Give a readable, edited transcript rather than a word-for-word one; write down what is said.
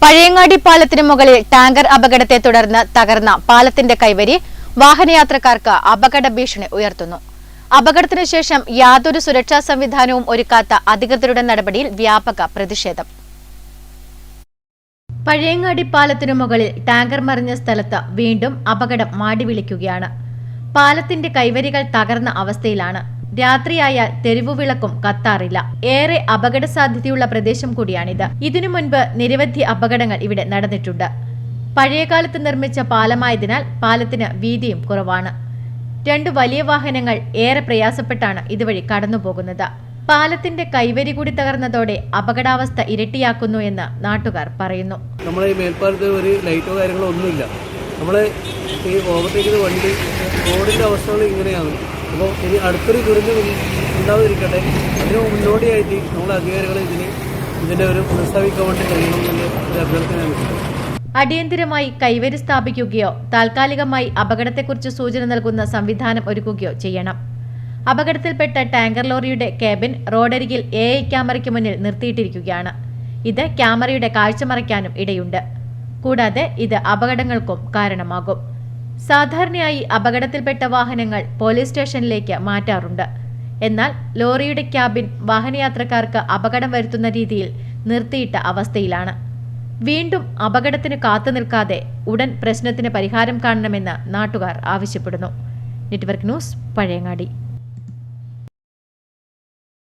പഴയങ്ങാടി പാലത്തിന് മുകളിൽ ടാങ്കർ അപകടത്തെ തുടർന്ന് തകർന്ന പാലത്തിന്റെ കൈവരി വാഹനയാത്രക്കാർക്ക് അപകട ഭീഷണി ഉയർത്തുന്നു. അപകടത്തിനു ശേഷം യാതൊരു സുരക്ഷാ സംവിധാനവും ഒരുക്കാത്ത അധികൃതരുടെ നടപടിയിൽ വ്യാപക പ്രതിഷേധം. പഴയങ്ങാടി പാലത്തിനു മുകളിൽ ടാങ്കർ മറിഞ്ഞ സ്ഥലത്ത് വീണ്ടും അപകടം മാടിവിളിക്കുകയാണ്. പാലത്തിന്റെ കൈവരികൾ തകർന്ന അവസ്ഥയിലാണ്. രാത്രിയായാൽ തെരുവുവിളക്കും കത്താറില്ല. ഏറെ അപകട സാധ്യതയുള്ള പ്രദേശം കൂടിയാണിത്. ഇതിനു മുൻപ് നിരവധി അപകടങ്ങൾ ഇവിടെ നടന്നിട്ടുണ്ട്. പഴയകാലത്ത് നിർമ്മിച്ച പാലമായതിനാൽ പാലത്തിന് വീതിയും കുറവാണ്. രണ്ടു വലിയ വാഹനങ്ങൾ ഏറെ പ്രയാസപ്പെട്ടാണ് ഇതുവഴി കടന്നുപോകുന്നത്. പാലത്തിന്റെ കൈവരി കൂടി തകർന്നതോടെ അപകടാവസ്ഥ ഇരട്ടിയാക്കുന്നു എന്ന് നാട്ടുകാർ പറയുന്നു. നമ്മളെ ഈ മേൽപ്പാലത്ത് ഒരു ലൈറ്റോ കാര്യങ്ങളോ ഒന്നുമില്ല. നമ്മളെ ഈ ഓവർടേക്കുന്ന വണ്ടി റോഡിന്റെ അവസ്ഥകൾ ഇങ്ങനെയാണ്. അപ്പോൾ ഇനി അടുത്തൊരു ദുരന്തം ഉണ്ടാവാതിരിക്കട്ടെ, അതിന് മുന്നോടിയായിട്ട് നമ്മളെ അധികാരികൾ ഇതിന്റെ ഒരു പുനഃസ്ഥാപിക്കാൻ വേണ്ടി കഴിയണം എന്നുള്ള അഭ്യർത്ഥനയാണ്. അടിയന്തരമായി കൈവരി സ്ഥാപിക്കുകയോ താൽക്കാലികമായി അപകടത്തെക്കുറിച്ച് സൂചന നൽകുന്ന സംവിധാനം ഒരുക്കുകയോ ചെയ്യണം. അപകടത്തിൽപ്പെട്ട ടാങ്കർ ലോറിയുടെ കേബിൻ റോഡരികിൽ AI ക്യാമറയ്ക്ക് മുന്നിൽ നിർത്തിയിട്ടിരിക്കുകയാണ്. ഇത് ക്യാമറയുടെ കാഴ്ച മറയ്ക്കാനും ഇടയുണ്ട്. കൂടാതെ ഇത് അപകടങ്ങൾക്കും കാരണമാകും. സാധാരണയായി അപകടത്തിൽപ്പെട്ട വാഹനങ്ങൾ പോലീസ് സ്റ്റേഷനിലേക്ക് മാറ്റാറുണ്ട്. എന്നാൽ ലോറിയുടെ ക്യാബിൻ വാഹനയാത്രക്കാർക്ക് അപകടം വരുത്തുന്ന രീതിയിൽ നിർത്തിയിട്ട അവസ്ഥയിലാണ്. വീണ്ടും അപകടത്തിന് കാത്തുനിൽക്കാതെ ഉടൻ പ്രശ്നത്തിന് പരിഹാരം കാണണമെന്ന് നാട്ടുകാർ ആവശ്യപ്പെടുന്നു. Network news, Pazhayangadi.